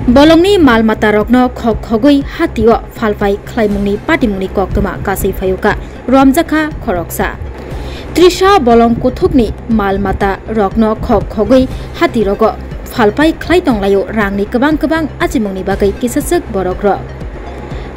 Bolongni malmata rokno khok khogoi hatio falpai khlaimungni patimungni koktoma kasei phayuka romjaka khoroksa Trisha bolong kuthukni malmata rokno khok khogoi hati rogo falpai khlaitonglayo rangni kabang achimungni bagai kisasek borokro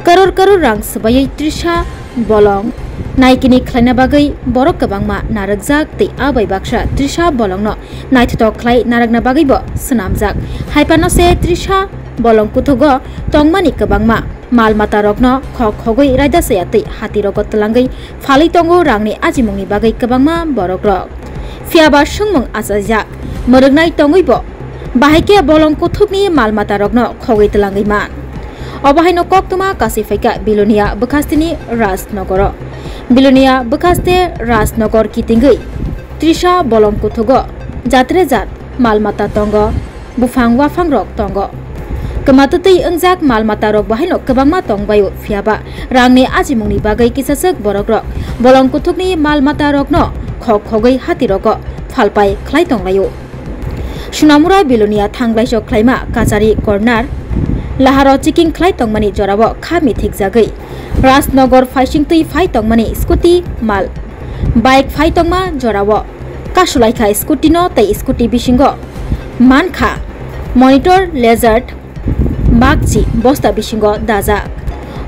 karor rang sebayai Trisha bolong naikini khlaina bagai borok kabangma narakjak tei abai baksa Trisha bolongno naithok khlai narakna bagai bo snamjak haipano se Trisha bolong kuthogo tongmani kabangma malmata rokno khok khogoi raida sayatei hati rogo tlangai falai tongo rangni ajimungni bagai kabangma borok rok fiaba sungmung asajak morognai tongoi bo bahaike bolong kuthukni malmata rokno khogoi tlangai man Obahaino koktoma kasei phaika Bilonia Bkhastini Rajnagoro Bilonia Bkhaste Rajnagar kitingoi Trisha bolong kuthogo jatre jat malmata tongo bufang wafang rok tongo Kematutei engjak malmata rok bahaino kwbangma tongbayo fiaba rangni ajimungni bagai kisasek borok rok bolong kuthukni malmata rokno khok khogoi hati rogo falpai khlai tonglayo Sunamura Bilonia thanglai khlaima Kachari corner Laharo chiking khlai tongmani jorabo khami thikjagai Rajnagar faisingtui phai tongmani scooty mal bike phai tongma jorabo Kasulaikha scooty no tei scooty bisingo mankha monitor lezard Bakji bosta bisingo daja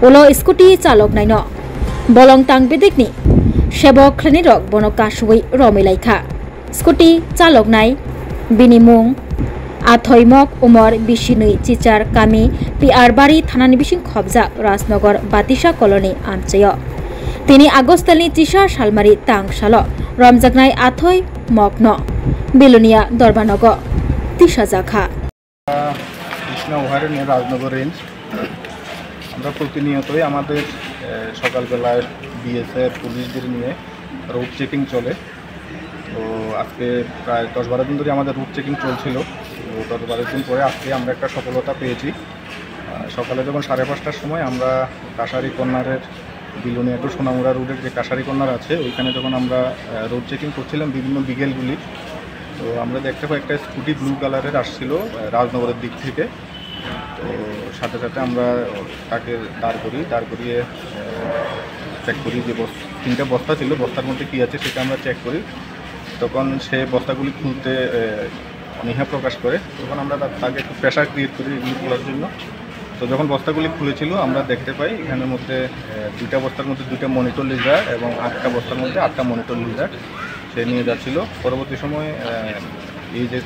Ulo scooty chalok naino bolong tang bedekni sebok khlani rok bono kasui romilaikha scooty chalok nai binimung Athoimok Umar Bishinui Chichar Kami PR Bari Thanani Bising Khobja Rajnagar Batisha Colony Amchayo Tini Agostalni Tisha Shalmari Tangsalo Ramjaknai Athoi Mokno Bilonia Dorbanogo Tisha Jakha Krishna ওভারের Rajnagar range আমরা প্রতিনিয়তই আমাদের সকালবেলায় BSF পুলিশদের নিয়ে root checking চলে তো আজকে প্রায় 10-12 দিন ধরে আমাদের রুট চেকিং চলছিল তো 10-12 দিন পরে আজকে আমরা একটা সফলতা পেয়েছি সকালে যখন 5:30টার সময় আমরা কাশারি কর্নারের বিলোনিয়া টু সোনামুড়া রোডের যে কাশারি কর্নার আছে ওইখানে যখন আমরা রোড চেকিং করছিলাম বিভিন্ন বিকেলগুলি তো আমরা দেখতে পাই একটা স্কুটি ব্লু কালারের আসছিল রাজনগরের দিক থেকে তো সাথে সাথে আমরা তাকে দাঁড় করিয়ে চেক করি যে 3টা বস্তা ছিল বস্তার মধ্যে কী আছে সেটা আমরা চেক করি তখন সে বস্তাগুলি খুলতে অনীহা প্রকাশ করে তখন আমরা তাকে একটু প্রেশার ক্রিয়েট করি এগুলি খোলার জন্য তো যখন বস্তাগুলি খুলেছিল আমরা দেখতে পাই এখানের মধ্যে 2টা বস্তার মধ্যে 2টা মনিটর লিজার এবং 8টা বস্তার মধ্যে 8টা মনিটর লিজার সে নিয়ে যাচ্ছিল পরবর্তী সময়ে এই যে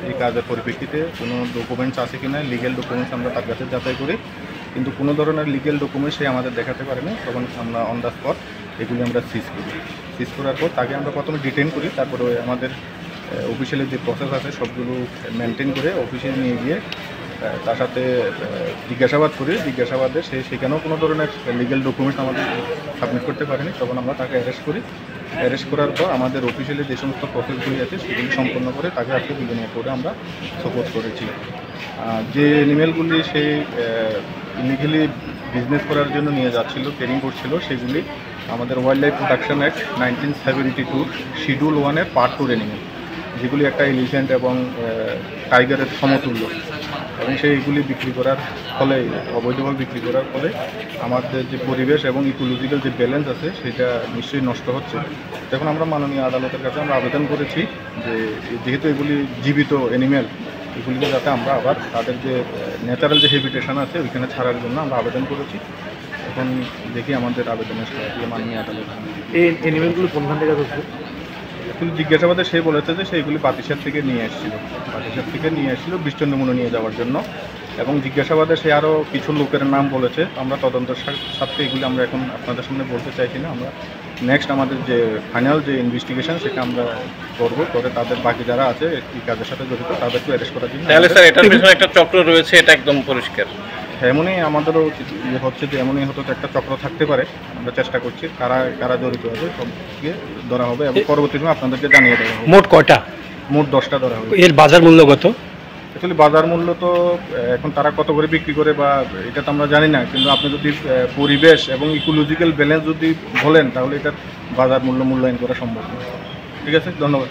এই কাজের পরিপ্রেক্ষিতে কোনো ডকুমেন্টস আছে কিনা লিগ্যাল ডকুমেন্টস আমরা তার কাছে যাচাই করি কিন্তু কোনো ধরনের লিগ্যাল ডকুমেন্টস সে আমাদের দেখাতে পারেনি তখন আমরা অন দ্য স্পট এগুলি আমরা সিজ করার পর তাকে আমরা প্রথমে ডিটেইন করি তারপরে আমাদের অফিসিয়ালি যে প্রসেস আছে সবগুলো মেনটেন করে অফিসে নিয়ে গিয়ে তার সাথে জিজ্ঞাসাবাদে সে সেখানেও কোনো ধরনের লিগ্যাল ডকুমেন্টস আমাদের সাবমিট করতে পারেনি তখন আমরা তাকে অ্যারেস্ট করার পর আমাদের অফিসিয়ালি যে সমস্ত প্রসেসগুলি আছে সেগুলি সম্পন্ন করে তাকে আজকে বিলোনিয়া কোর্টে আমরা সাপোর্ট করেছি যে এনিমেলগুলি সে ইলিগালি বিজনেস করার জন্য নিয়ে যাচ্ছিল ট্রেনিং করছিল সেগুলি আমাদের wildlife protection act 1972 schedule 1-এর পার্ট 2 এনিমেল যেগুলি একটা এলিফ্যান্ট এবং টাইগারের সমতুল্য এবং সেইগুলি বিক্রি করার ফলে অবৈধভাবে বিক্রি করার ফলে আমাদের যে পরিবেশ এবং ইকোলজিক্যাল যে ব্যালেন্স আছে সেটা নিশ্চয়ই নষ্ট হচ্ছে তখন আমরা মাননীয় আদালতের কাছে আমরা আবেদন করেছি যে যেহেতু এগুলি জীবিত অ্যানিমেল এগুলিকে যাতে আমরা আবার তাদের যে ন্যাচারাল যে হেবিটেশন আছে ওইখানে ছাড়ার জন্য আমরা আবেদন করেছি এখন দেখি আমাদের আবেদনের সাথে মাননীয় আদালত এই অ্যানিমেলগুলো কোনখান থেকে আসছে কিন্তু জিজ্ঞাসাবাদে সে বলেছে যে সেইগুলি বাতিসার থেকে নিয়ে এসেছিল বৃষ্টিনমুনো নিয়ে যাওয়ার জন্য এবং জিজ্ঞাসাবাদে সে আরও কিছু লোকের নাম বলেছে আমরা তদন্তের সাথে এগুলি আমরা এখন আপনাদের সামনে বলতে চাইছি না আমরা নেক্সট আমাদের যে ফাইনাল যে ইনভেস্টিগেশন সেটা আমরা করবো করে তাদের বাকি যারা আছে এই কাজের সাথে জড়িত তাদেরকে অ্যারেস্ট করার জন্য তাহলে স্যার এটার পিছনে একটা চক্র রয়েছে এটা একদম পরিষ্কার এমনই আমাদেরও হচ্ছে যে এমনই হতো একটা চক্র থাকতে পারে আমরা চেষ্টা করছি কারা জড়িত আছে সবকে ধরা হবে এবং পরবর্তী সময় আপনাদেরকে জানিয়ে দেওয়া হবে মোট কয়টা মোট 10টা ধরা হবে এর বাজার মূল্য কত অ্যাকচুয়ালি বাজার মূল্য তো এখন তারা কত করে বিক্রি করে বা এটা তো আমরা জানি না কিন্তু আপনি যদি পরিবেশ এবং ইকোলজিক্যাল ব্যালেন্স যদি বলেন তাহলে এটার বাজার মূল্যায়ন করা সম্ভব ঠিক আছে ধন্যবাদ